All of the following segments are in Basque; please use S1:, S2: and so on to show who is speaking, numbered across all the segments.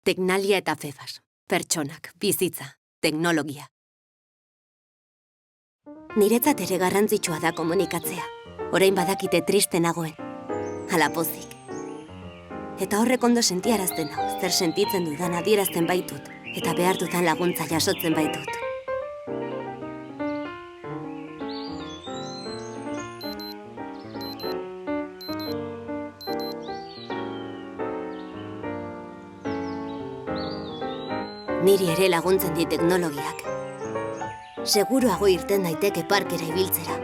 S1: Teknalia eta Febas. Pertsonak, bizitza, teknologia. Niretzat ere garrantzitsua da komunikatzea. Orain badakite triste nagoen. Hala pozik. Eta horrek ondo sentiarazten nau, zer sentitzen dudan adierazten baitut, eta behar dudan laguntza jasotzen baitut. Niri ere laguntzen di teknologiak. Seguruago irten daiteke parkera ibiltzera.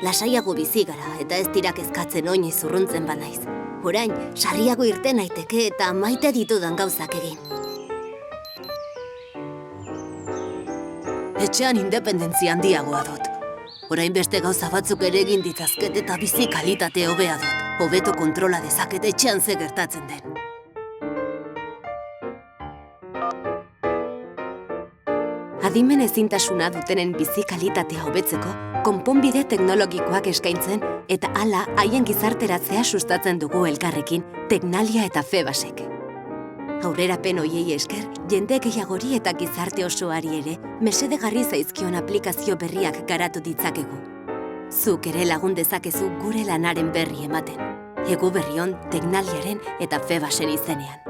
S1: Lasaiago bizi gara eta ez dira kezkatzen oinez urruntzen banaiz. Orain, sarriago irten daiteke eta maite ditudan gauzak egin. Etxean independentzia handiagoa dut. Orain beste gauza batzuk ere egin ditzazket eta bizi kalitate hobea dut. Hobeto kontrola dezaket etxean ze gertatzen den. Adimen ezintasuna dutenen bizi kalitatea hobetzeko, konponbide teknologikoak eskaintzen eta hala haien gizarteratzea sustatzen dugu elkarrekin Teknalia eta Febasek. Aurrerapen hoiei esker, jende gehiagori eta gizarte osoari ere mesedegarri zaizkion aplikazio berriak garatu ditzakegu. Zuk ere lagun dezakezu gure lanaren berri ematen. Egu berri on Teknaliaren eta Febasen izenean.